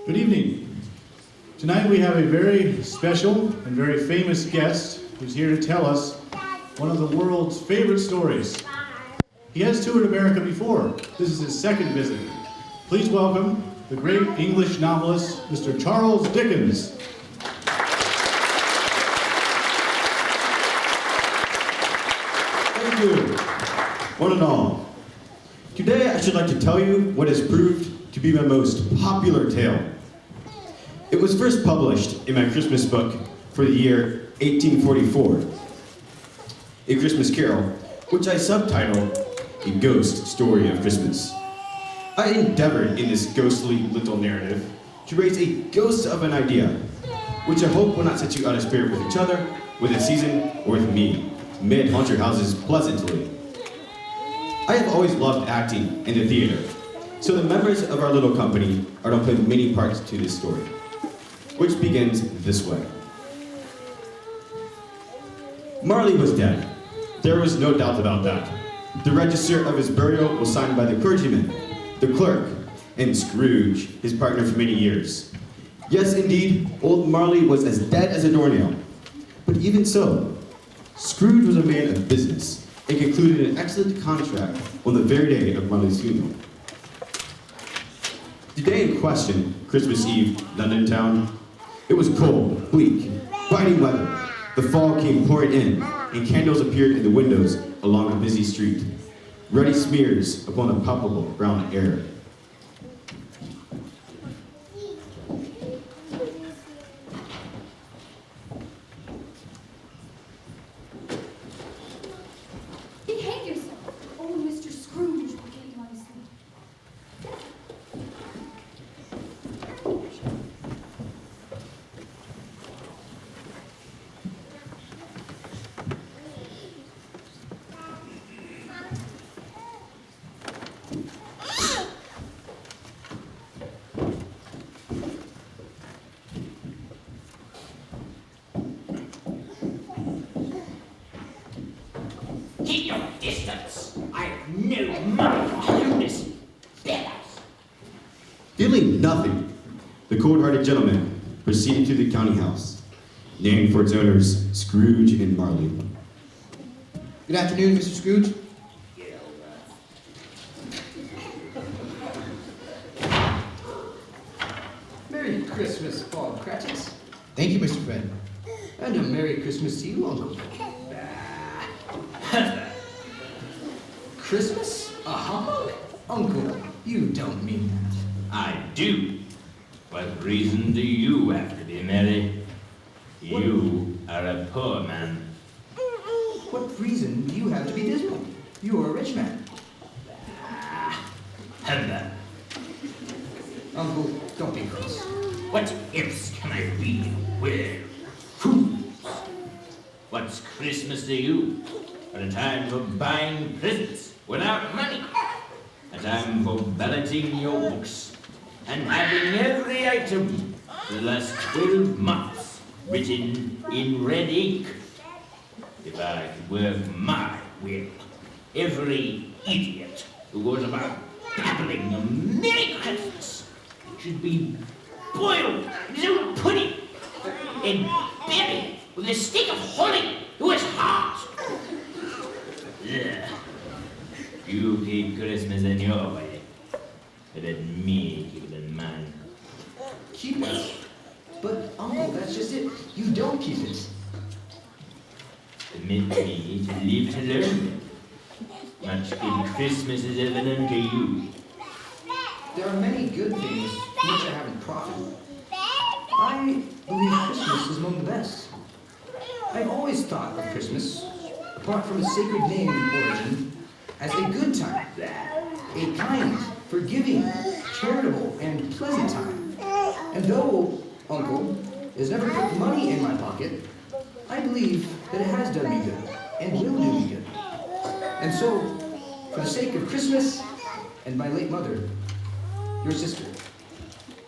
Good evening. Tonight we have a very special and very famous guest who's here to tell us one of the world's favorite stories. He has toured America before. This is his second visit. Please welcome the great English novelist, Mr. Charles Dickens. Thank you, one and all. Today I should like to tell you what has proved to be my most popular tale. It was first published in my Christmas book for the year 1844, A Christmas Carol, which I subtitled A Ghost Story of Christmas. I endeavored in this ghostly little narrative to raise a ghost of an idea, which I hope will not set you out of spirit with each other, with the season, or with me, mid haunt your houses pleasantly. I have always loved acting in the theater, so the members of our little company are to play many parts to this story, which begins this way. Marley was dead. There was no doubt about that. The register of his burial was signed by the clergyman, the clerk, and Scrooge, his partner for many years. Yes, indeed, old Marley was as dead as a doornail. But even so, Scrooge was a man of business and concluded an excellent contract on the very day of Marley's funeral. The day in question, Christmas Eve, London town, it was cold, bleak, biting weather. The fall came pouring in, and candles appeared in the windows along a busy street, ruddy smears upon the palpable brown air. Behave yourself. Oh, Mr. Scrooge will get you on his sleep. Keep your distance. I have no money for homeless beggars. Feeling nothing, the cold-hearted gentleman proceeded to the county house, named for its owners, Scrooge and Marley. Good afternoon, Mr. Scrooge. Merry Christmas, Bob Cratchit. Thank you, Mr. Fred. And a Merry Christmas to you, Uncle. Christmas? A humbug? Uncle, you don't mean that. I do. What reason do you have to be merry? You are a poor man. What reason do you have to be dismal? You are a rich man. Humbug. Uncle, don't be cross. What else can I be? Well, fools. What's Christmas to you? But a time for buying presents without money. A time for balloting your books and having every item for the last 12 months written in red ink. If I could work my will, every idiot who goes about babbling a Merry Christmas should be boiled in his own pudding and buried with a stick of holly to his heart. Yeah. You keep Christmas in your way, but let me keep it in mine. Keep it? But, Uncle, that's just it. You don't keep it. Permit me to live to learn. Much good Christmas is evident to you. There are many good things from which I haven't profited. I believe Christmas is among the best. I've always thought of Christmas, apart from a sacred name in origin, as a good time, a kind, forgiving, charitable, and pleasant time. And though Uncle has never put money in my pocket, I believe that it has done me good, and will do me good. And so, for the sake of Christmas and my late mother, your sister,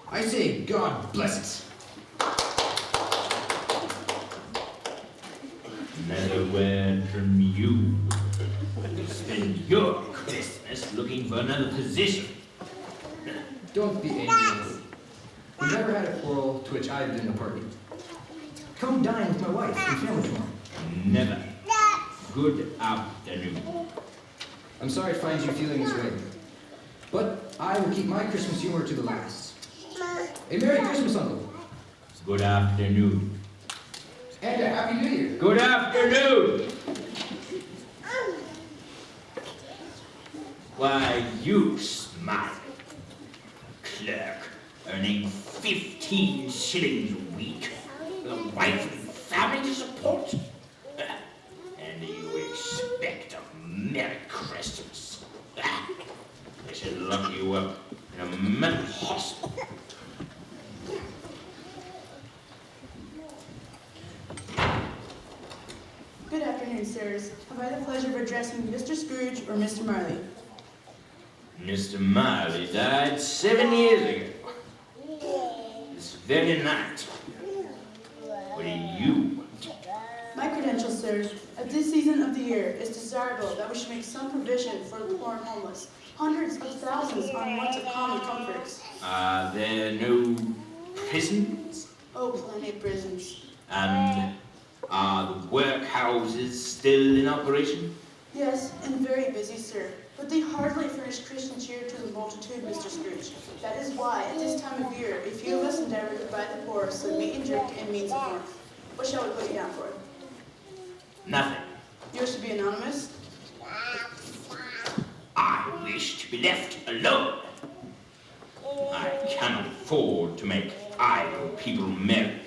I say God bless it. Another word from you. You spend your Christmas looking for another position. Don't be angry. We've never had a quarrel to which I've been a party. Come dine with my wife and family tomorrow. Never. Good afternoon. I'm sorry to find you feeling this way, but I will keep my Christmas humor to the last. A Merry Christmas, Uncle. Good afternoon. And a Happy New Year. Good afternoon. Why, you smart clerk earning 15 shillings a week with a wife and family to support. And you expect a Merry Christmas. They should lock you up in a mental hospital. Good afternoon, sirs. Have I the pleasure of addressing Mr. Scrooge or Mr. Marley? Mr. Marley died 7 years ago. This very night. What do you want? My credentials, sir. At this season of the year, it's desirable that we should make some provision for the poor and homeless. Hundreds of thousands on want of common comforts. Are there no prisons? Oh, plenty of prisons. And are the workhouses still in operation? Yes, and very busy, sir. But they hardly furnish Christian cheer to the multitude, Mr. Scrooge. That is why, at this time of year, a few of us endeavor to buy the poor some meat and drink and means of warmth. What shall we put you down for? Nothing. You wish to be anonymous? I wish to be left alone. I cannot afford to make idle people merry.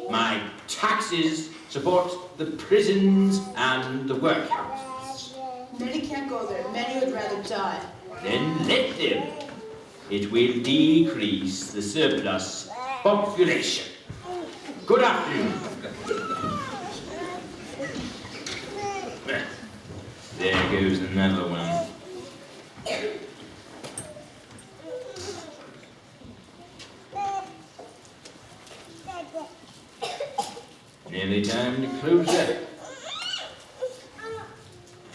My taxes support the prisons and the workhouses. Many can't go there. Many would rather die. Then let them. It will decrease the surplus population. Good afternoon. There goes another one. Nearly time to close up.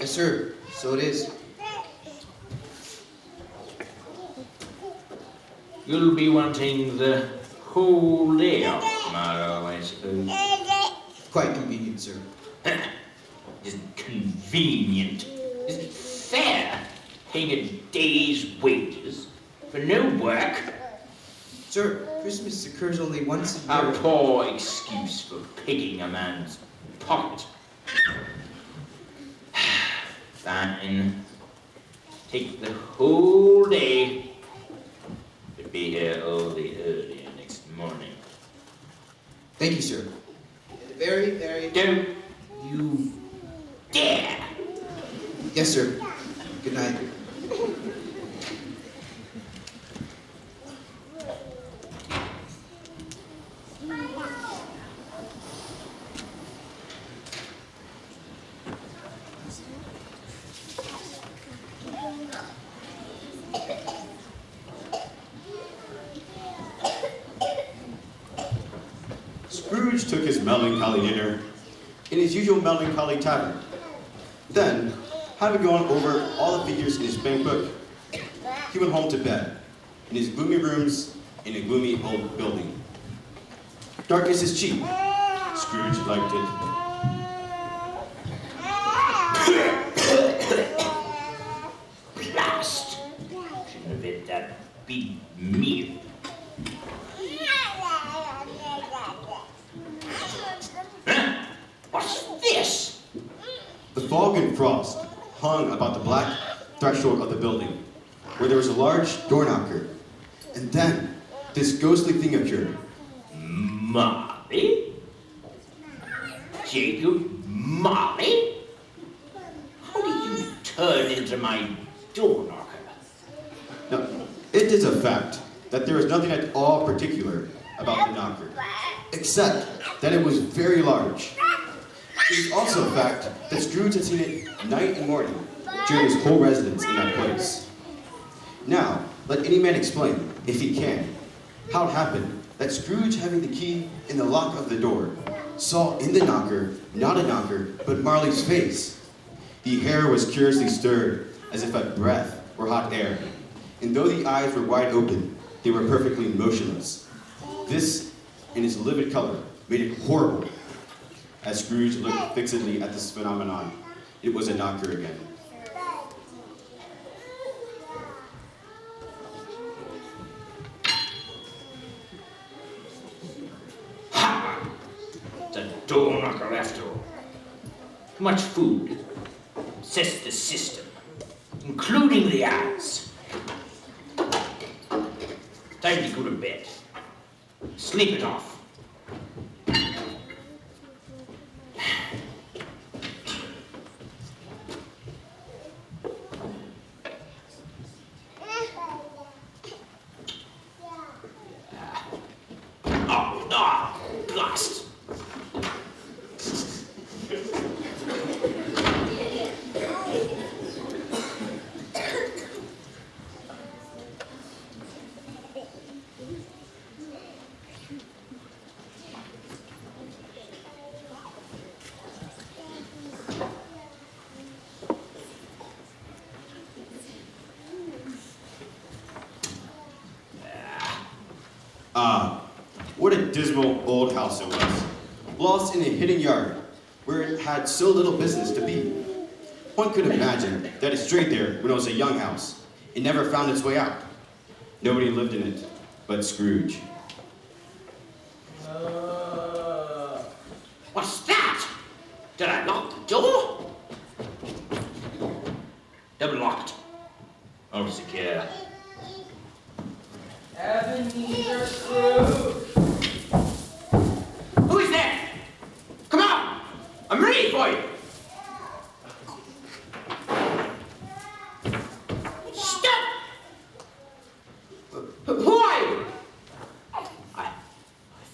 Yes, sir. So it is. You'll be wanting the whole day off tomorrow, I suppose. Quite convenient, sir. Isn't convenient. Isn't fair. Paying a day's wages for no work. Sir, Christmas occurs only once a A year. poor excuse for picking a man's pocket. Fine. Take the whole day. But be here all the earlier next morning. Thank you, sir. Very, very... Don't you dare! Yes, sir. Good night. Scrooge took his melancholy dinner in his usual melancholy tavern. Then, having gone over all the figures in his bank book, he went home to bed, in his gloomy rooms in a gloomy old building. Darkness is cheap. Scrooge liked it. Blast! Shouldn't have had that big meal. Huh? What's this? The fog and frost hung about the black threshold of the building, where there was a large door knocker. And then, this ghostly thing appeared. Molly? Jacob Molly? How did you turn into my door knocker? Now, it is a fact that there is nothing at all particular about the knocker, except that it was very large. It is also a fact that Scrooge had seen it night and morning during his whole residence in that place. Now, let any man explain, if he can, how it happened that Scrooge, having the key in the lock of the door, saw in the knocker, not a knocker, but Marley's face. The hair was curiously stirred, as if at breath or hot air, and though the eyes were wide open, they were perfectly motionless. This, in its livid color, made it horrible. As Scrooge looked fixedly at this phenomenon, it was a knocker again. Ha! It's a door knocker after all. Too much food sets the system, including the eyes. Time to go to bed. Sleep it off. Blast! What a dismal old house it was, lost in a hidden yard where it had so little business to be. One could imagine that it strayed there when it was a young house. It never found its way out. Nobody lived in it but Scrooge. What's that? Did I lock the door? Double locked. Oh, secure. Ebenezer Scrooge! Who is there? Come out! I'm ready for you! Stop! Who are you? I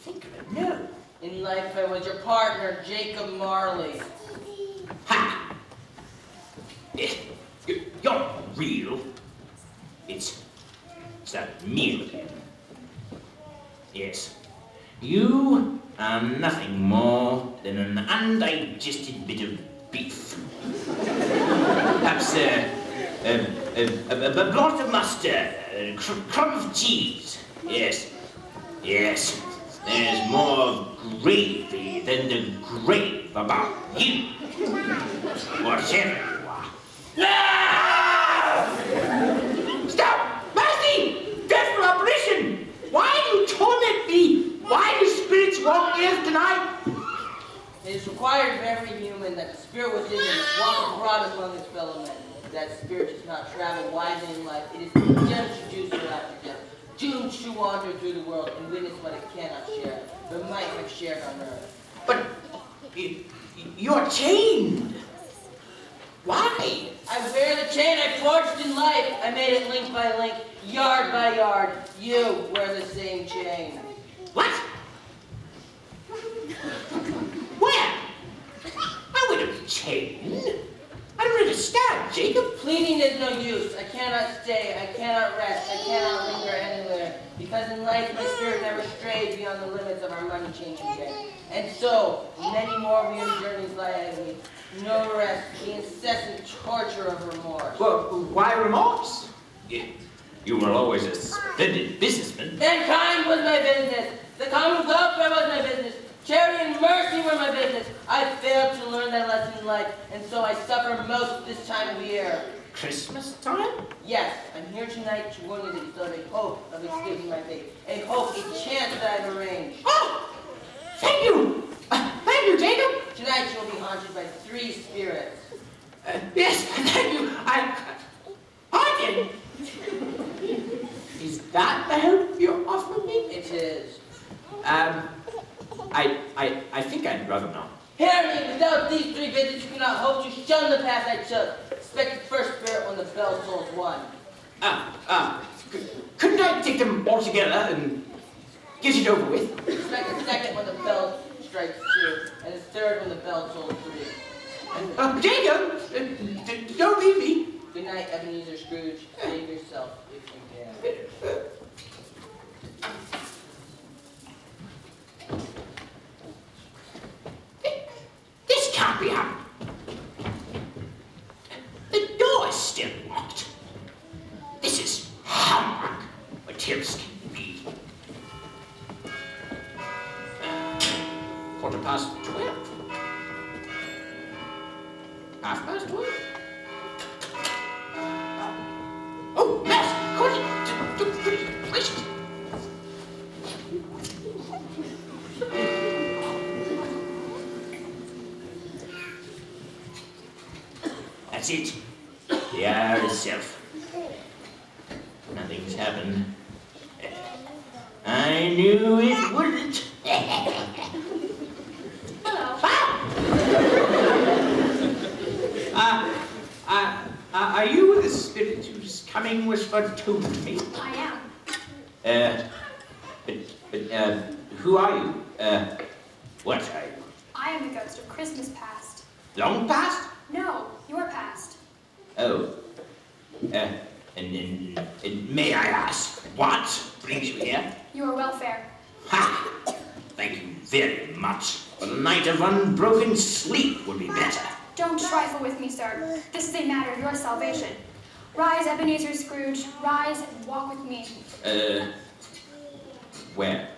think I know. In life, I was your partner, Jacob Marley. Ha! You're real. It's that meal again. Yes. You are nothing more than an undigested bit of beef. Perhaps a blot of mustard, a crumb of cheese. Yes. Yes. There's more gravy than the grave about you. Whatever you are. Ah! Stop! Mercy! Dreadful apparition! Why do you torment me? Why do spirits walk the earth tonight? It is required of every human that the spirit within him walk abroad among his fellow men. That spirit does not travel widely in life. It is condemned to do so after death. Doomed to wander through the world and witness what it cannot share, but might have shared on earth. But you're chained. Why? I wear the chain I forged in life. I made it link by link, yard by yard. You wear the same chain. What? Where? I wouldn't be chained. I don't understand, Jacob. Pleading is no use. I cannot stay. I cannot rest. I cannot linger anywhere. Because in life, my spirit never strayed beyond the limits of our money-changing day. And so, many more weary journeys lie ahead of me. No rest, the incessant torture of remorse. Well, why remorse? You were always a splendid businessman. Mankind was my business. The common welfare was my business. Charity and mercy were my business. I failed to learn that lesson in life, and so I suffer most this time of year. Christmas time? Yes, I'm here tonight to warn you that you still have a hope of escaping my fate. A hope, a chance that I've arranged. Oh! Thank you! Thank you, Jacob! Tonight you'll be haunted by 3 spirits. Yes, thank you. Haunted! Is that the help you're offering me? It is. I think I'd rather not. Hear me, without these 3 visits, you cannot hope to shun the path I took. Expect the first spirit when the bell tolls 1. Couldn't I take them all together and get it over with? Expect the second when the bell strikes 2, and the third when the bell tolls 3. Jacob, don't leave me. Good night, Ebenezer Scrooge. Save yourself if you can. This can't be happening. The door is still locked. This is humbug, what else can be? 12. 12:30? Oh, yes! Goodness gracious! That's it. The hour itself. Nothing's happened. I knew it wouldn't. Are you the spirit whose coming was foretold to me? I am. Who are you? What are you? I am the ghost of Christmas past. Long past? No, your past. Oh. And may I ask, what brings you here? Your welfare. Ha! Thank you very much. A night of unbroken sleep would be better. Don't trifle with me, sir. This is a matter of your salvation. Rise, Ebenezer Scrooge. Rise and walk with me. Where?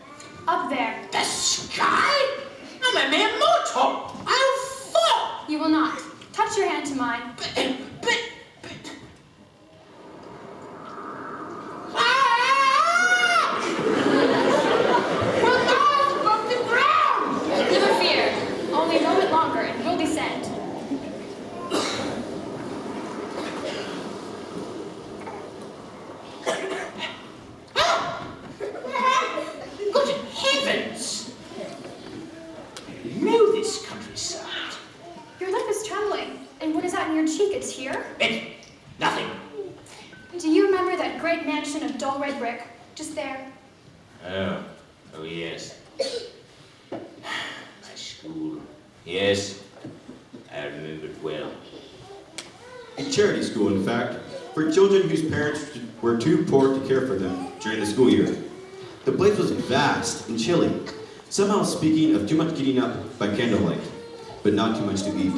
Up there. The sky? I'm a mere mortal. I'll fall. You will not. Touch your hand to mine. But. We're not above the ground. Never fear. Only a moment longer and we'll descend. Good heavens! I know this countryside. Your lip is trembling. And what is that in your cheek? It's here? Nothing. Do you remember that great mansion of dull red brick? Just there. Oh yes. My school. Yes, I remember it well. A charity school, in fact, for children whose parents were too poor to care for them during the school year. The place was vast and chilly, somehow speaking of too much getting up by candlelight, but not too much to eat.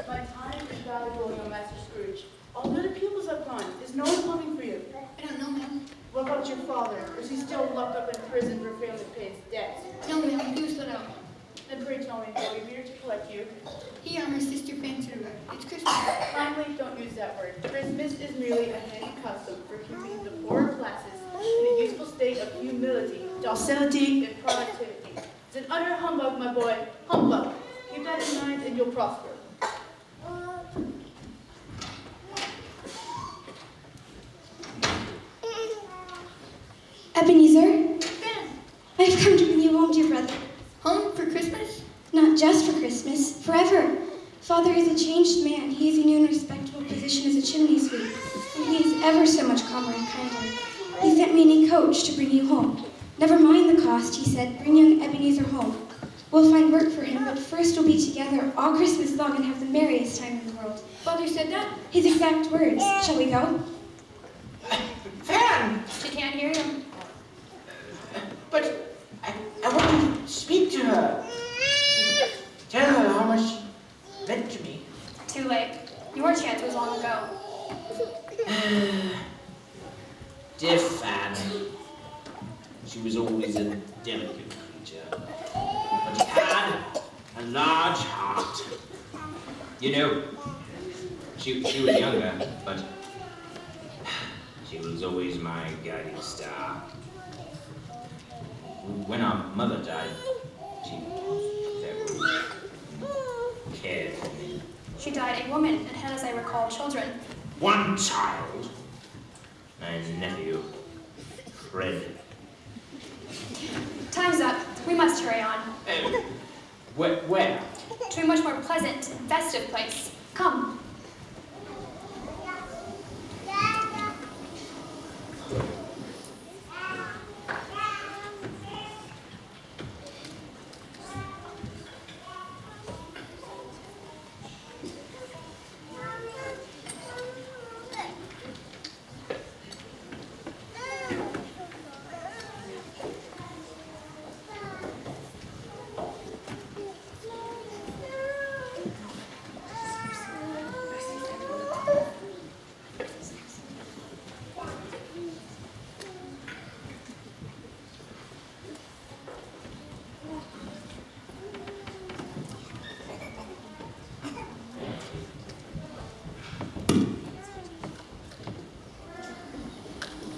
My time is valuable, young Master Scrooge. All the other pupils have gone. Is no one coming for you? I don't know, ma'am. What about your father? Is he still locked up in prison for failing to pay his debts? No, ma'am. He was let out. Then pray tell me, are we here to collect you? He and my sister fancied her. It's Christmas. Kindly don't use that word. Christmas is merely a handy custom for keeping the poorer classes in a useful state of humility, docility, and productivity. It's an utter humbug, my boy. Humbug. Keep that in mind and you'll prosper. Ebenezer, Ben, I have come to bring you home, dear brother. home for Christmas? Not just for Christmas, forever. Father is a changed man. He has a new and respectable position as a chimney sweep, and he is ever so much calmer and kinder. He sent me in a coach to bring you home. Never mind the cost, he said. Bring young Ebenezer home. We'll find work for him, but first we'll be together all Christmas long and have the merriest time in the world. Father said that? His exact words. Shall we go? Fan! She can't hear you. But I want to speak to her. Tell her how much she meant to me. Too late. Your chance was long ago. Dear Fan, she was always a delicate creature, but she had a large heart. You know, she was younger, but she was always my guiding star. When our mother died, she very cared for me. She died a woman and had, as I recall, children. One child, my nephew, Fred. Time's up. We must hurry on. Where? To a much more pleasant and festive place. Come.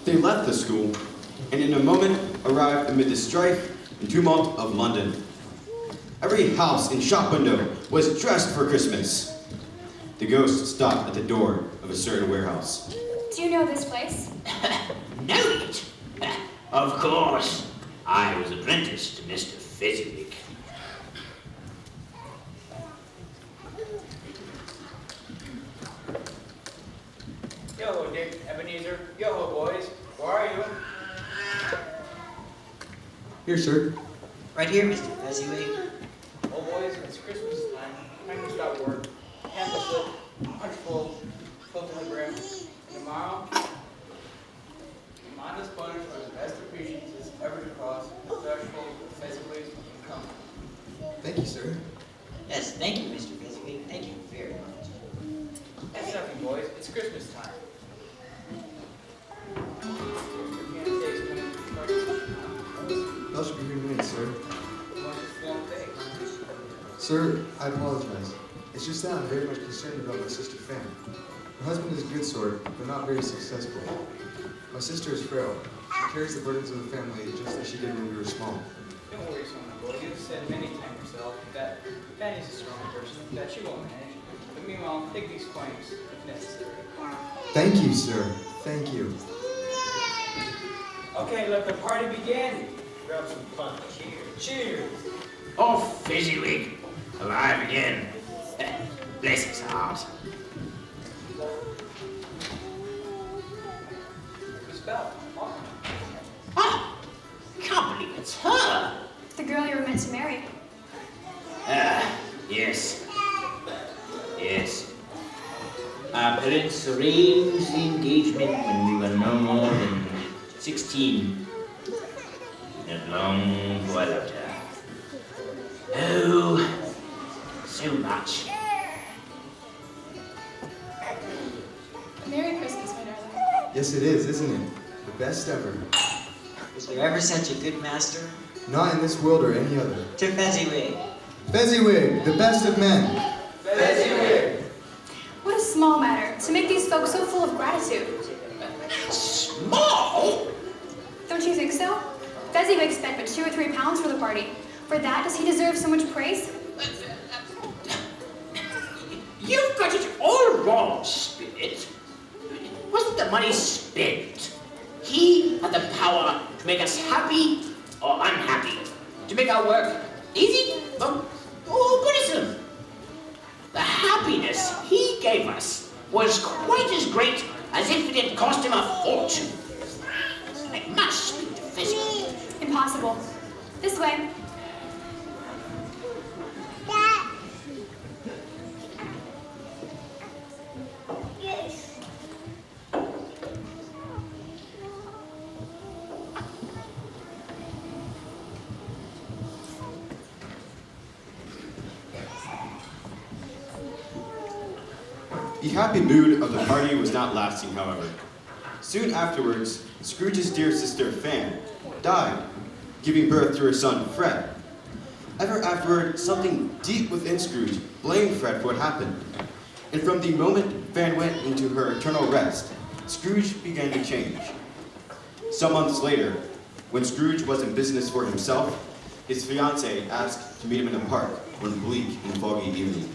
They left the school, and in a moment arrived amid the strife and tumult of London. Every house and shop window was dressed for Christmas. The ghost stopped at the door of a certain warehouse. Do you know this place? Know it? Of course. I was apprenticed to Mr. Fezziwig. Yo-ho, Dick, Ebenezer. Yo-ho, boys. Where are you? Here, sir. Right here, Mr. Fezziwig. Oh, boys, it's Christmas time. Time to stop work. Hand the slip, punch full, fill to the brim. And tomorrow, Amanda's punch for the best appreciations ever to cross the threshold of Fezziwig's income. Thank you, sir. Yes, thank you, Mr. Fezziwig. Thank you very much. That's nothing, boys. It's Christmas time. Your candidate's coming to party. They'll should be here in a minute, sir. What's this long thing? Sir, I apologize. It's just that I'm very much concerned about my sister Fan. Her husband is a good sort, but not very successful. My sister is frail. She carries the burdens of the family just as she did when we were small. Don't worry, son, boy. You've said many times yourself that Fanny's a strong person, that she won't manage. But meanwhile, take these coins if necessary. Thank you, sir. Thank you. Okay, let the party begin. Grab some punch. Cheers. Cheers. Oh, Fezziwig, alive again. Bless his heart. Miss Bell, welcome. Ah, can't believe it's her. The girl you were meant to marry. Yes. Yes. Our parents arranged the engagement when we were no more than 16. And long ago I loved her. Oh, so much. Merry Christmas, my darling. Yes, it is, isn't it? The best ever. Was there ever such a good master? Not in this world or any other. To Fezziwig. Fezziwig, the best of men. Fezziwig. What a small matter to make these folks so full of gratitude. Small? Don't you think so? Fezziwig spent but 2 or 3 pounds for the party. For that, does he deserve so much praise? You've got it all wrong, Spirit. Wasn't the money spent? He had the power to make us happy or unhappy, to make our work easy or burdensome. The happiness he gave us was quite as great as if it had cost him a fortune. I must speak to Fezziwig. Impossible. This way. The happy mood of the party was not lasting, however. Soon afterwards, Scrooge's dear sister, Fan, died, giving birth to her son, Fred. Ever afterward, something deep within Scrooge blamed Fred for what happened. And from the moment Fan went into her eternal rest, Scrooge began to change. Some months later, when Scrooge was in business for himself, his fiancée asked to meet him in a park one bleak and foggy evening.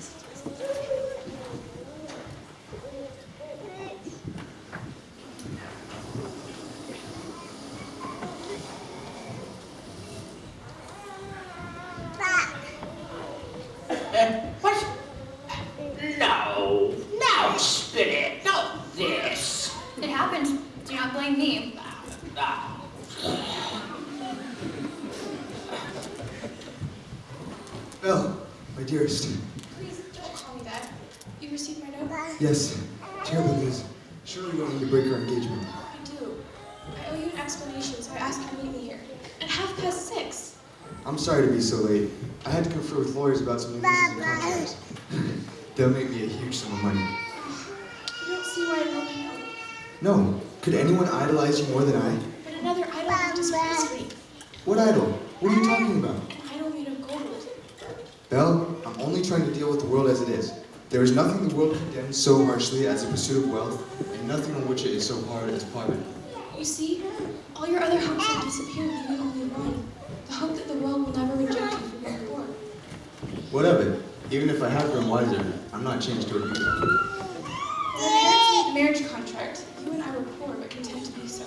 What? No, no, Spirit, not this. It happened. Do not blame me. Belle, my dearest. Please don't call me that. You received my note? Yes, terrible news. Surely you want me to break our engagement. I do. I owe you an explanation, so I asked you to meet me here. At 6:30. I'm sorry to be so late. I had to confer with lawyers about some new leases and contracts. They'll make me a huge sum of money. You don't see why I wrote my note. No, could anyone idolize you more than I? But another idol can disgrace me. What idol? What are you talking about? An idol made of gold. Belle, I'm only trying to deal with the world as it is. There is nothing the world condemns so harshly as the pursuit of wealth, and nothing on which it is so hard as poverty. You see, all your other hopes have disappeared, leaving only one. The hope that the world will never reject you for being poor. What of it? Even if I have grown wiser, I'm not changed toward you. When our parents made the marriage contract, you and I were poor but content to be so.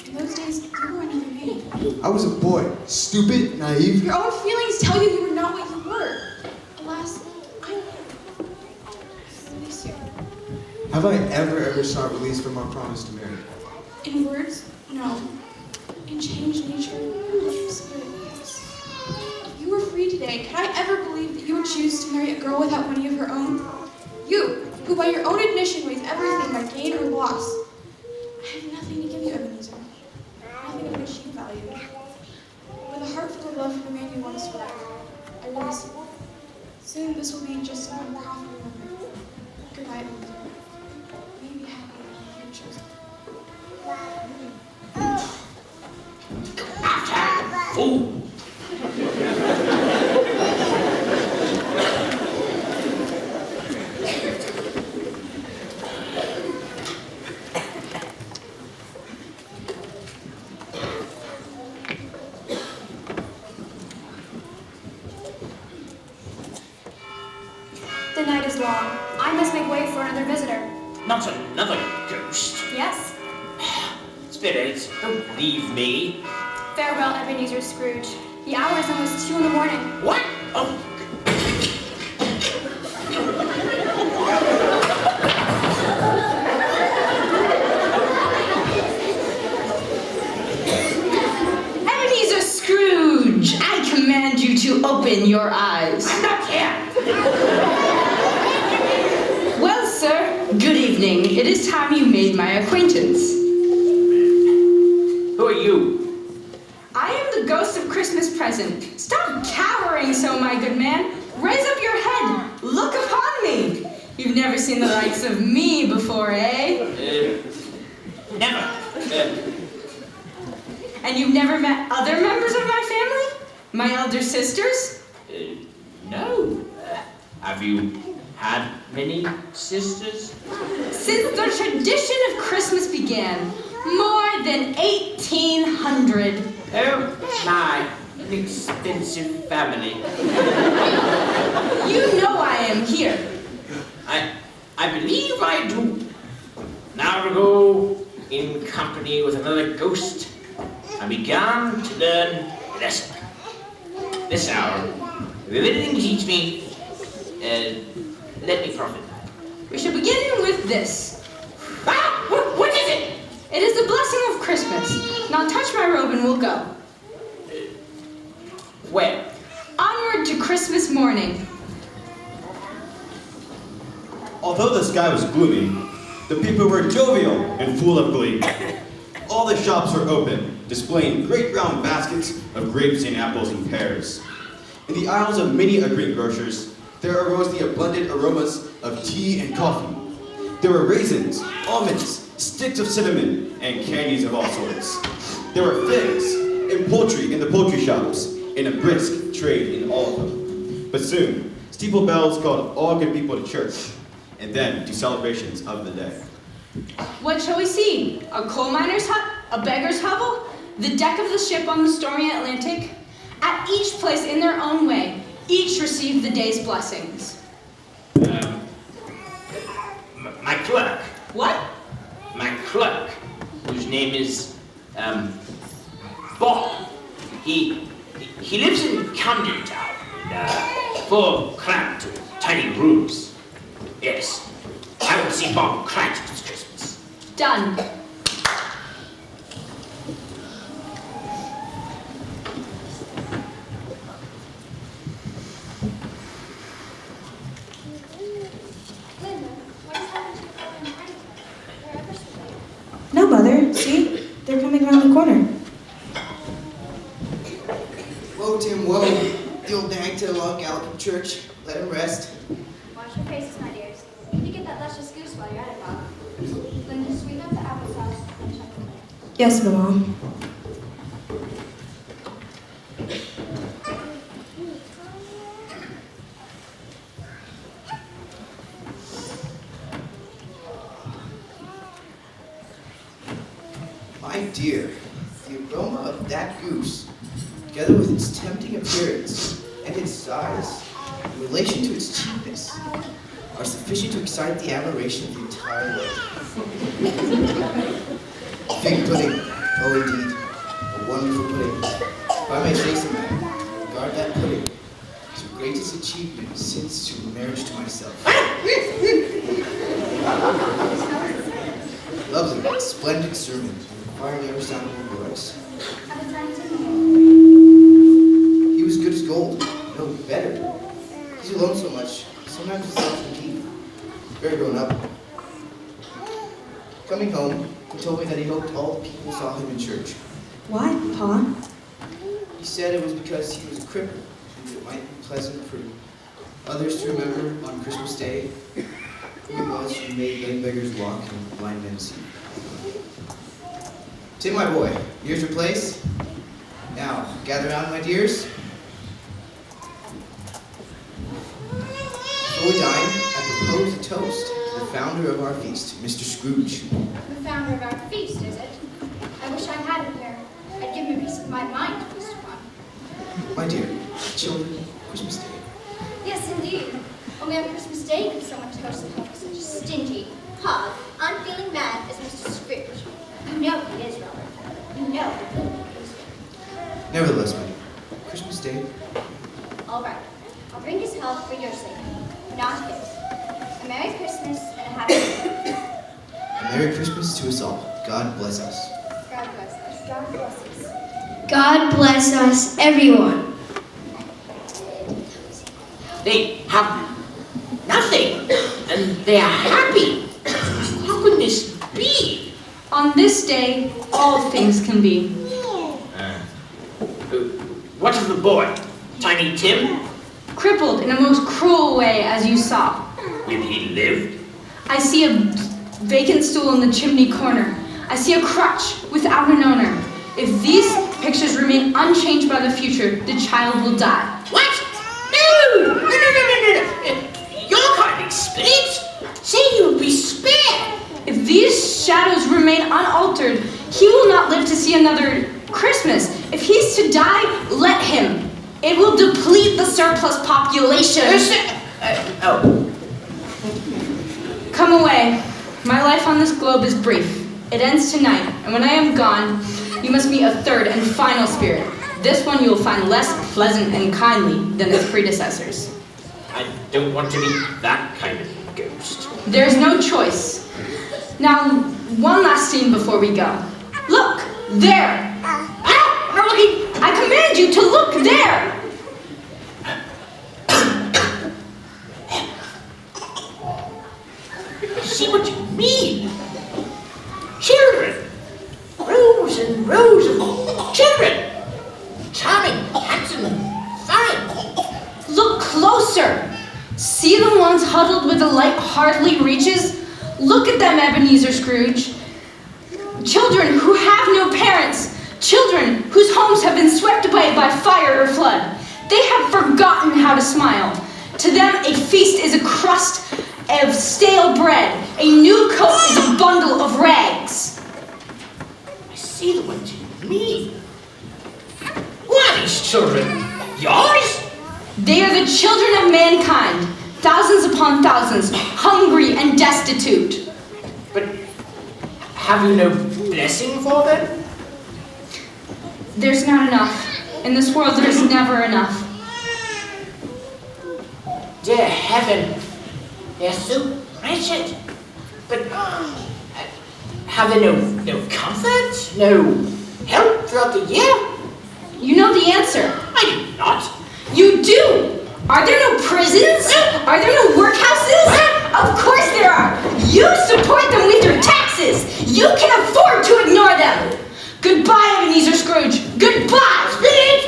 In those days, you were another man. I was a boy, stupid, naive. Your own feelings tell you you were not what you were. Alas, I miss you. Have I ever sought release from our promise to marry? In words, no. In changed nature, spirit, yes. If you were free today, could I ever believe that you would choose to marry a girl without money of her own? You, who by your own admission weighs everything by gain or loss. I have nothing to give you, Ebenezer. Nothing of which you value. With a heart full of love for the man you once were, I release you. Soon this will be just an unprofitable memory. Goodbye, Ebenezer. May you be happy in your chosen. Fool! The night is long. I must make way for another visitor. Not another ghost. Yes? Spirits, don't leave me. Farewell, Ebenezer Scrooge. The hour is almost 2 in the morning. What? Oh. Ebenezer Scrooge, I command you to open your eyes. I'm not here. Well, sir, good evening. It is time you made my acquaintance. Who are you? I am the ghost of Christmas present. Stop cowering so, my good man. Raise up your head. Look upon me. You've never seen the likes of me before, eh? Never. And you've never met other members of my family? My elder sisters? No. Have you had many sisters? Since the tradition of Christmas began, more than 1,800. Oh, my. An extensive family. You know I am here. I believe I do. An hour ago, in company with another ghost, I began to learn a lesson. This hour, if you have anything to teach me, let me profit. We shall begin with this. Ah! What is it? It is the blessing of Christmas. Now touch my robe and we'll go. Where? Onward to Christmas morning. Although the sky was gloomy, the people were jovial and full of glee. All the shops were open, displaying great round baskets of grapes and apples and pears. In the aisles of many a greengrocer's, there arose the abundant aromas of tea and coffee. There were raisins, almonds, sticks of cinnamon, and candies of all sorts. There were figs and poultry in the poultry shops, and a brisk trade in all of them. But soon, steeple bells called all good people to church, and then to celebrations of the day. What shall we see? A coal miner's hut? A beggar's hovel? The deck of the ship on the stormy Atlantic? At each place in their own way, each received the day's blessings. My clerk. What? My clerk, whose name is, Bob. He lives in Camden Town, in 4 cramped, tiny rooms. Yes, I haven't seen Bob Cratchit this Christmas. Done. No, Mother. See? They're coming around the corner. Whoa, Tim, whoa. The old nag tail log gallop from church. Let him rest. Wash your faces, my dears. You need to get that luscious goose while you're at it, Bob. Linda, sweeten up the applesauce and chocolate. Yes, Mama. My dear, the aroma of that goose, together with its tempting appearance and its size, in relation to its cheapness, are sufficient to excite the admiration of the entire world. Fig pudding, oh indeed, a wonderful pudding. If I may say so, madam, regard that pudding as your greatest achievement since to marriage to myself. Lovely, splendid sermon, requiring every sound of your voice. He was good as gold, no better. He's alone so much, sometimes he's lost indeed. Very grown up. Coming home, he told me that he hoped all the people saw him in church. Why, Pa? He said it was because he was a cripple, and it might be pleasant for others to remember on Christmas Day who he was who made lame beggars walk and blind men see. Tim, my boy, here's your place. Now, gather round, my dears. Before we dine, I propose a toast to the founder of our feast, Mr. Scrooge. The founder of our feast, is it? I wish I had him here. I'd give him a piece of my mind to feast upon. My dear children, Christmas Day. Yes, indeed. Only on Christmas Day could someone toast the hope of such a stingy, hard, unfeeling man as Mr. Scrooge. You know he is, Robert. You know he is. Nevertheless, my dear, Christmas Day. All right. I'll drink his health for your sake, not his. A Merry Christmas and a Happy New Year. A Merry Christmas to us all. God bless us. God bless us. God bless us. God bless us, everyone. They have nothing, and they are happy. How could this be? On this day, all things can be. What of the boy? Tiny Tim? Crippled in a most cruel way, as you saw. Will he live? I see a vacant stool in the chimney corner. I see a crutch without an owner. If these pictures remain unchanged by the future, the child will die. What? No! Your kind spirit! Say he will be spared! If these shadows remain unaltered, he will not live to see another Christmas. If he's to die, let him. It will deplete the surplus population. Come away. My life on this globe is brief. It ends tonight, and when I am gone, you must meet a third and final spirit. This one you will find less pleasant and kindly than its predecessors. I don't want to be that kind of ghost. There's no choice. Now, one last scene before we go. Look, there! Ah! I'm looking! I command you to look there! I see what you mean. Children. Rows and rows of children. Charming, handsome, fine. Look closer. See the ones huddled where the light hardly reaches? Look at them, Ebenezer Scrooge. Children who have no parents. Children whose homes have been swept away by fire or flood. They have forgotten how to smile. To them, a feast is a crust of stale bread. A new coat is a bundle of rags. I see the ones you mean. Who are these children? Yours? They are the children of mankind, thousands upon thousands, hungry and destitute. But have you no blessing for them? There's not enough. In this world, there's never enough. Dear heaven, they're so wretched. But have they no comfort, no help throughout the year? You know the answer. I do not. You do! Are there no prisons? Are there no workhouses? Of course there are! You support them with your taxes! You can afford to ignore them! Goodbye, Ebenezer Scrooge! Goodbye! Spirit!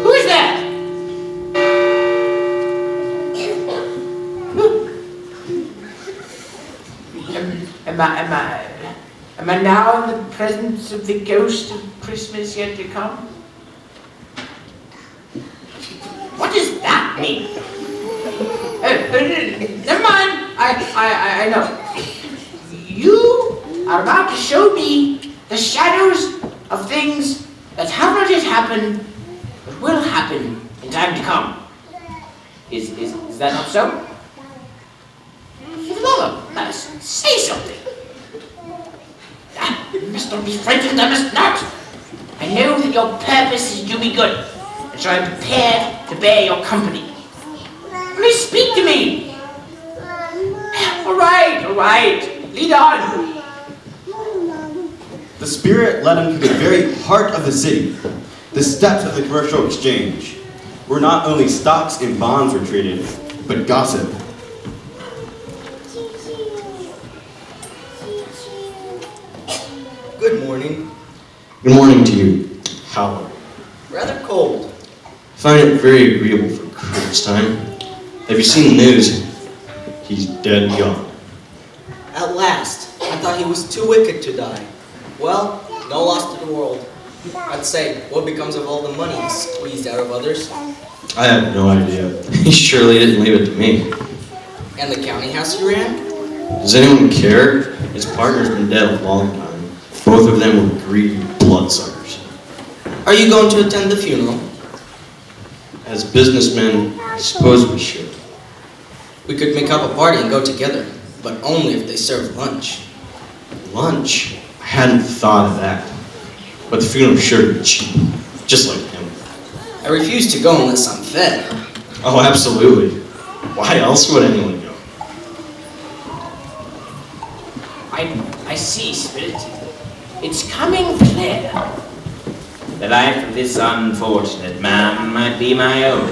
Who is that? Am I now in the presence of the ghost of Christmas yet to come? What does that mean? Never mind. I know. You are about to show me the shadows of things that have not yet happened, but will happen in time to come. Is that not so? For the love of us, say something. You must not be frightened, I must not. I know that your purpose is to be good, and so I am prepared to bear your company. Please speak to me. All right, lead on. The Spirit led him to the very heart of the city, the steps of the commercial exchange, where not only stocks and bonds were traded, but gossip. Good morning. Good morning to you. How are you? Rather cold. I find it very agreeable for Christmas time. Have you seen the news? He's dead and gone. At last. I thought he was too wicked to die. Well, no loss to the world. I'd say, what becomes of all the money he squeezed out of others? I have no idea. He surely didn't leave it to me. And the county house he ran? Does anyone care? His partner's been dead a long time. Both of them were greedy bloodsuckers. Are you going to attend the funeral? As businessmen, I suppose we should. We could make up a party and go together, but only if they serve lunch. Lunch? I hadn't thought of that. But the funeral's sure to be cheap. Just like him. I refuse to go unless I'm fed. Oh, absolutely. Why else would anyone go? I see, Spirit. It's coming clear. The life of this unfortunate man might be my own.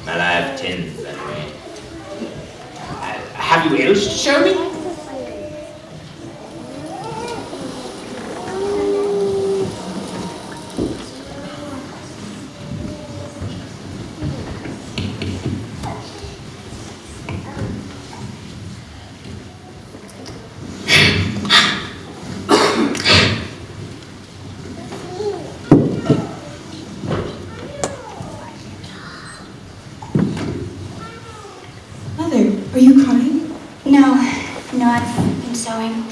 My life tends that way. Have you else to show me? Are you crying? No, I've been sewing.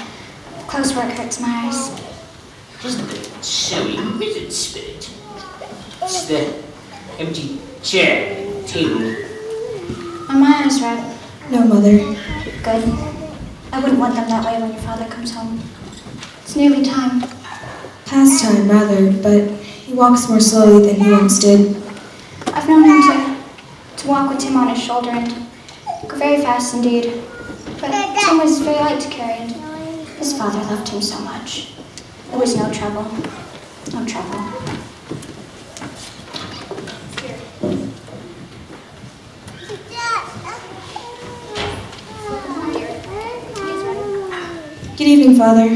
Close work hurts my eyes. It isn't the sewing, is it, Spirit? It's the empty chair, table. Are my eyes red? No, Mother. Good. I wouldn't want them that way when your father comes home. It's nearly time. Past time, rather, but he walks more slowly than he once did. I've known him to walk with Tim on his shoulder and go very fast indeed. But Tim was very light to carry, and his father loved him so much. There was no trouble. No trouble. Good evening, Father.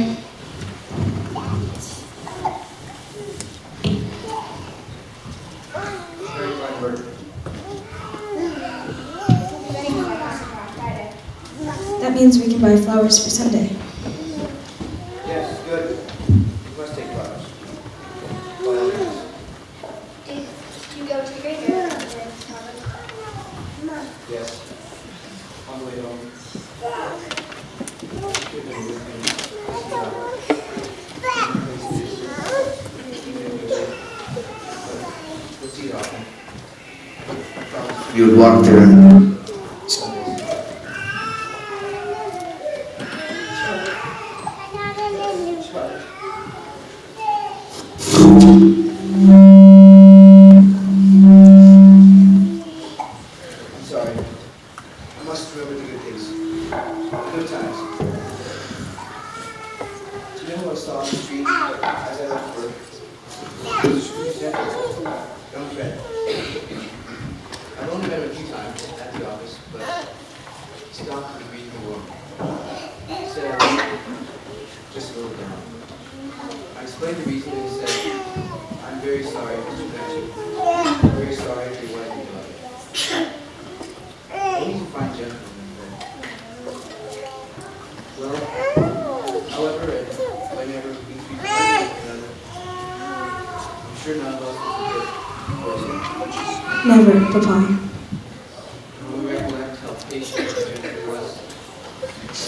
Very fine work. That means we can buy flowers for Sunday. Yes, good. You must take flowers. By all means. Do you go to the graveyard? Yes. On the way home. We'll see it often. You would walk there. I'm sorry. I must remember the good things. The good times. Do you know who I saw on the street as I left work? It was Scrooge Jeffers, young friend. I've only met him a few times at the office, but he stopped and greeted me warmly. He said, just a little down. I explained the reason and he said, I'm very sorry, Mr. Blanchard. I'm very sorry for your wife and daughter. He's a fine gentleman. Well, however, and whenever we speak to one another, sure none of us will forget. Never, Papa. And we recollect how patient Jim was,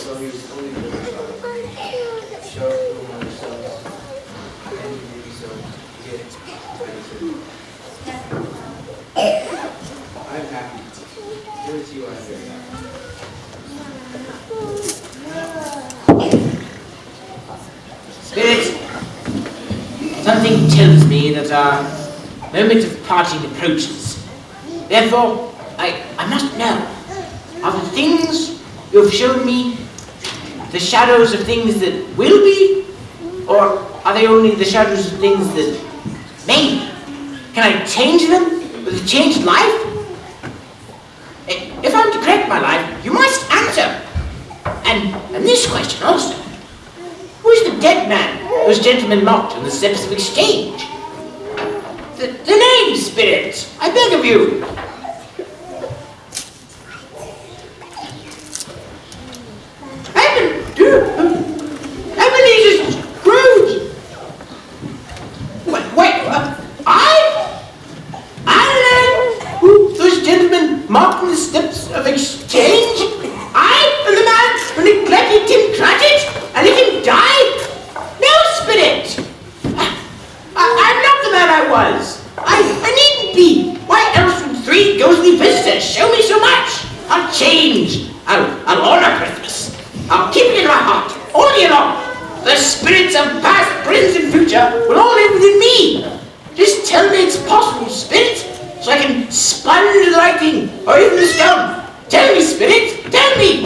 although he was only 45, sharp among ourselves, and he may be so yet tiny. I'm happy. With you, I'm very happy. Spirit, something tells me that our moment of parting approaches. Therefore, I must know, are the things you have shown me the shadows of things that will be, or are they only the shadows of things that may be? Can I change them with a changed life? If I'm to correct my life, you must answer. And this question also. Who is the dead man those gentlemen mocked on the steps of exchange? The name, Spirit, I beg of you. Ebenezer Scrooge. Wait, those gentlemen mocked on the steps of exchange? I am the man who neglected Tim Cratchit and let him die? No, Spirit! I'm not the man I was. I needn't be. Why else would 3 ghostly visitors show me so much? I'll change. I'll honor Christmas. I'll keep it in my heart all year long. The spirits of past, present, and future will all live within me. Just tell me it's possible, Spirit, so I can sponge the lightning or even the stone. Tell me, Spirit, tell me.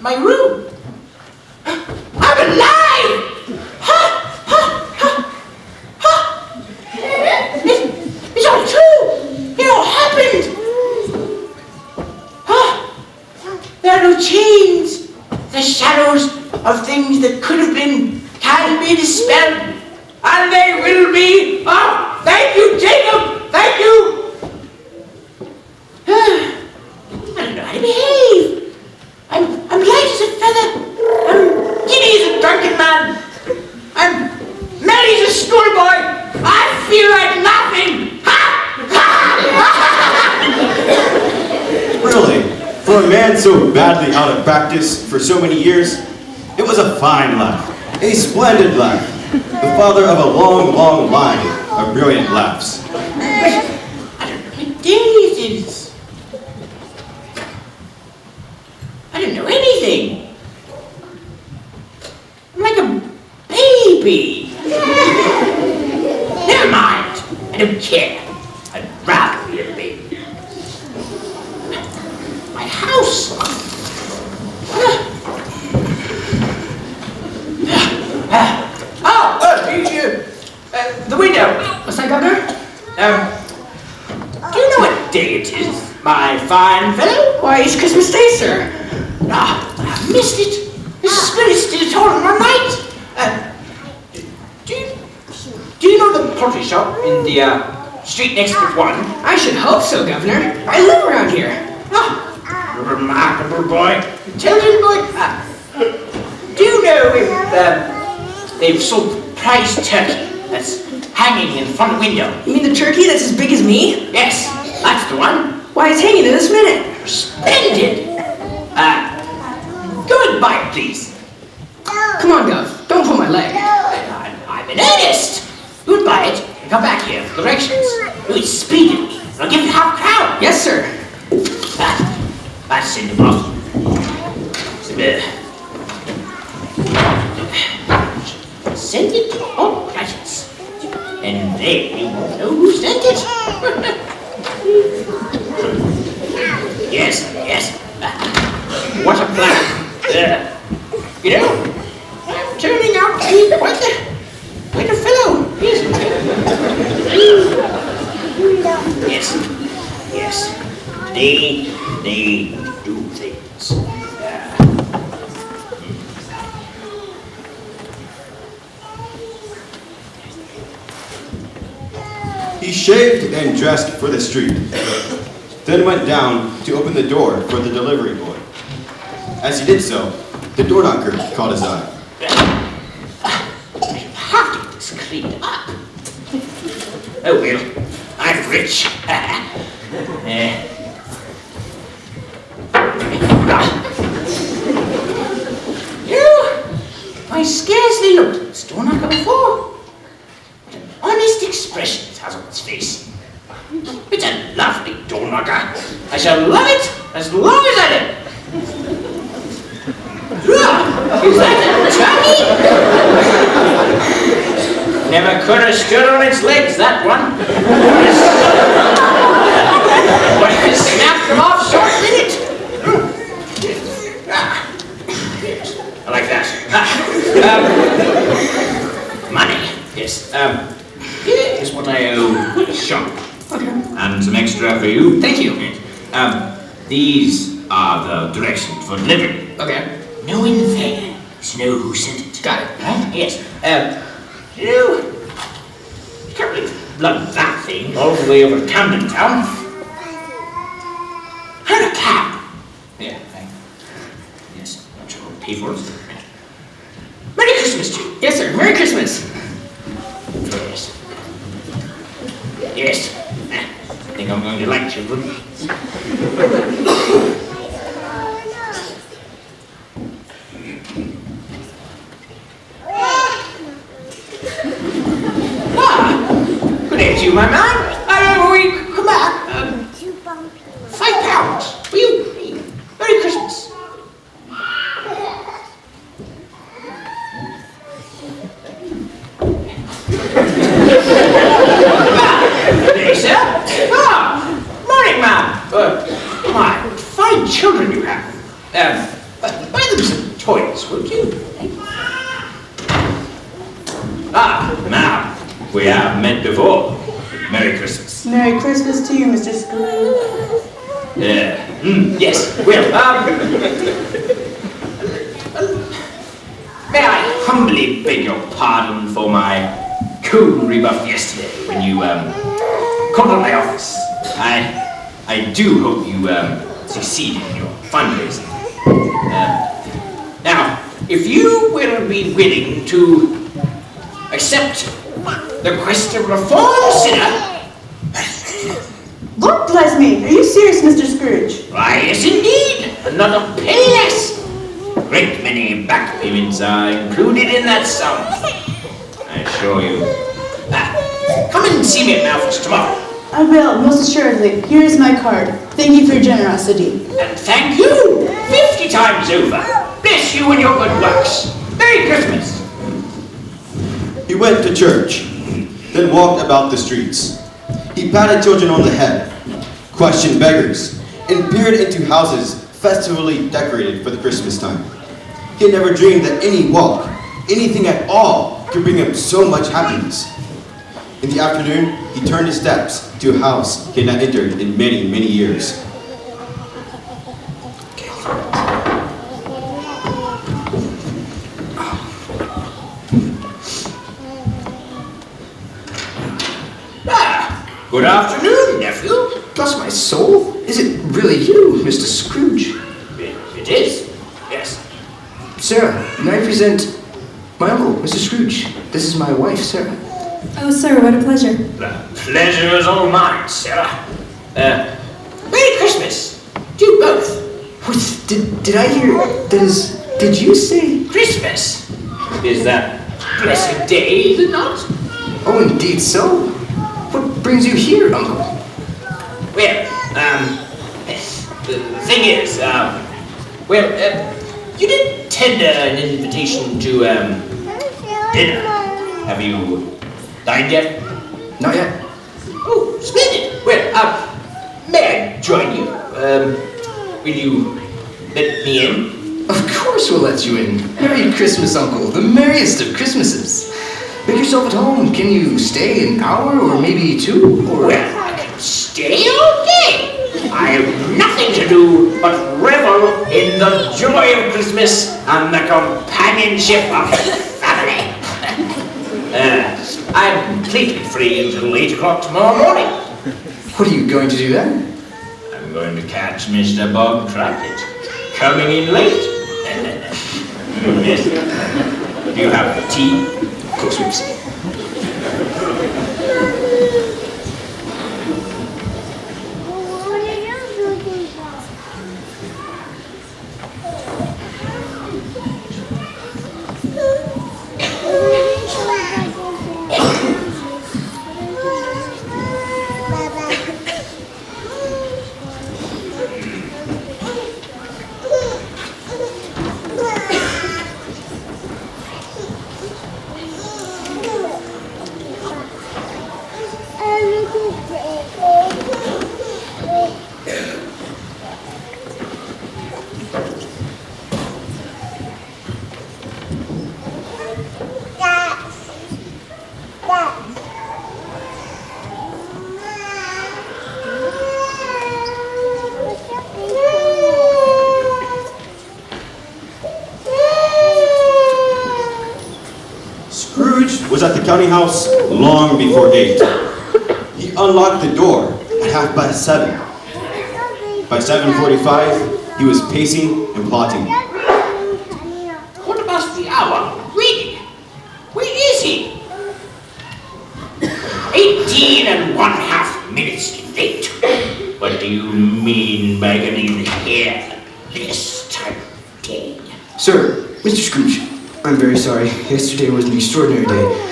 My room. I'm alive! It's all true! It all happened! There are no chains. The shadows of things that could have been can be dispelled. And they will be. Oh, thank you, Jacob! Thank you! I don't know how to behave. I'm light as a feather. I'm giddy as a drunken man. I'm merry as a schoolboy. I feel like laughing. Really, for a man so badly out of practice for so many years, it was a fine laugh, a splendid laugh, the father of a long, long line of brilliant laughs. I don't know what day it is. I don't know anything. I'm like a baby. Never mind. I don't care. I'd rather be a baby. My house. I What's that, Governor? Do you know what day it is, my fine fellow? Why, it's Christmas Day, sir. Ah, I missed it. The spirit's still told all night. Do you know the poultry shop in the street next to one? I should hope so, Governor. I live around here. Ah, remarkable boy. Intelligent boy. Do you know if they've sold prize turkey that's hanging in the front window? You mean the turkey that's as big as me? Yes, that's the one. Why, it's hanging in this minute. Splendid. Go and buy it, please. Come on, Gov. Don't pull my leg. I'm in earnest. Go and buy it and come back here for directions. Do it speedily. I'll give you half-crown. Yes, sir. That's in the bottle. Send it to all presents. And then you won't know who sent it. Yes. What a plan. You know, I'm turning out to be quite a fellow, isn't he? Yes. They do things. He shaved and dressed for the street, then went down to open the door for the delivery boy. As he did so, the door knocker caught his eye. I have to get this cleaned up. Oh well, I'm rich. I scarcely looked at this door knocker before. What an honest expression it has on its face. It's a lovely door knocker. I shall love it as long as I live. Is that a turkey? Never could have stood on its legs, that one. But I snapped them off short minute. I like that. Money. Yes. Here's what I owe the shop. Okay. And some extra for you. Thank you. These are the directions for delivery. Okay. Know in advance, know who sent it. Got it. Right? Yes. You can't really lug that thing all the way over to Camden Town. Hire a cab. Yeah. Yes. I'm sure I'll pay for it. Merry Christmas to you. Yes, sir. Merry Christmas. Yes. I think I'm going to like children. Good day to you, my man. Will you come back? £5. Will you? Merry Christmas. Good day, sir. Morning, ma'am. My fine children you have. Buy them some toys, won't you? Ma'am, we have met before. Merry Christmas. Merry Christmas to you, Mr. Scrooge. Yes, well, may I humbly beg your pardon for my cool rebuff yesterday when you called on my office. I do hope you succeed in your fundraising. Now, if you will be willing to accept the quest of reform sinner. Lord bless me. Are you serious, Mr. Scrooge? Why, yes, indeed. Not a penny less. A great many back payments are included in that sum. I assure you. Come and see me at my office tomorrow. I will, most assuredly. Here is my card. Thank you for your generosity. And thank you 50 times over. Bless you and your good works. Merry Christmas. He went to church, then walked about the streets. He patted children on the head, questioned beggars, and peered into houses festively decorated for the Christmas time. He had never dreamed that any walk, anything at all, could bring him so much happiness. In the afternoon, he turned his steps to a house he had not entered in many, many years. Good afternoon, nephew. Bless my soul. Is it really you, Mr. Scrooge? It is, yes. Sarah, may I present my uncle, Mr. Scrooge. This is my wife, Sarah. Oh, sir, what a pleasure. The pleasure is all mine, Sarah. Merry Christmas to you both. What, did I hear, did you say? Christmas is that blessed day, is it not? Oh, indeed so. What brings you here, uncle? Well, the thing is, you did tender an invitation to, dinner. Have you dined yet? Not yet. Oh, splendid. Well, may I join you? Will you let me in? Of course we'll let you in. Merry Christmas, uncle. The merriest of Christmases. Make yourself at home. Can you stay an hour or maybe two? Or... Well, I can stay all day. I have nothing to do but revel in the joy of Christmas and the companionship of family. I'm completely free until 8 o'clock tomorrow morning. What are you going to do then? I'm going to catch Mr. Bob Cratchit coming in late. Yes. Do you have tea? Of course we've seen. Was at the county house long before 8. He unlocked the door at 7:30. By 7:45, he was pacing and plotting. What about the hour? Really? Where is he? 18½ minutes late. What do you mean by getting here this time of day? Sir, Mr. Scrooge, I'm very sorry. Yesterday was an extraordinary day.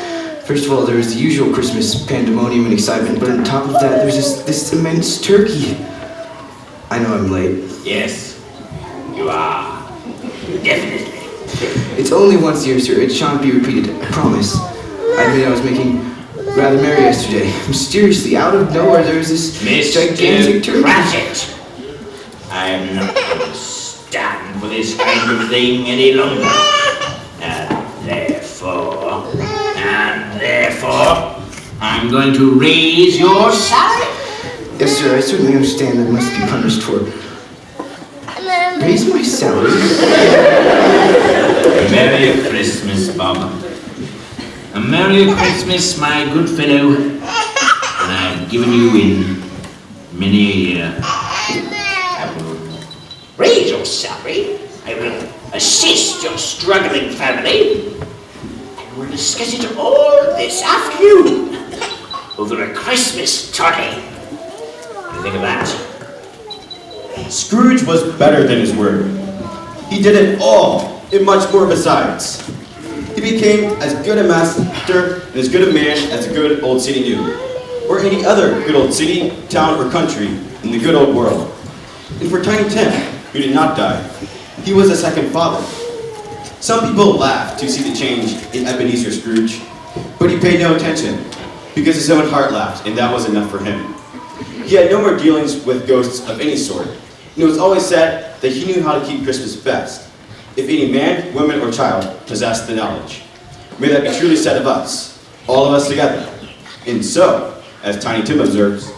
First of all, there was the usual Christmas pandemonium and excitement, but on top of that, there's this immense turkey. I know I'm late. Yes, you are. Definitely. It's only once a year, sir. It shan't be repeated. I promise. I admit I was making rather merry yesterday. Mysteriously, out of nowhere, there was this gigantic turkey. Cratchit! I'm not going to stand for this kind of thing any longer. And therefore, I'm going to raise your salary. Yes, sir, I certainly understand I must be punished for raise my salary. Merry Christmas, Bob. A Merry Christmas, my good fellow. And I've given you in many a year. I will raise your salary. I will assist your struggling family. We'll discuss it all this afternoon over a Christmas toddy. What do you think of that? Scrooge was better than his word. He did it all, and much more besides. He became as good a master and as good a man as a good old city knew, or any other good old city, town, or country in the good old world. And for Tiny Tim, who did not die, he was a second father. Some people laughed to see the change in Ebenezer Scrooge, but he paid no attention, because his own heart laughed, and that was enough for him. He had no more dealings with ghosts of any sort, and it was always said that he knew how to keep Christmas best, if any man, woman, or child possessed the knowledge. May that be truly said of us, all of us together. And so, as Tiny Tim observes,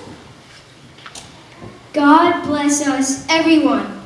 God bless us, everyone.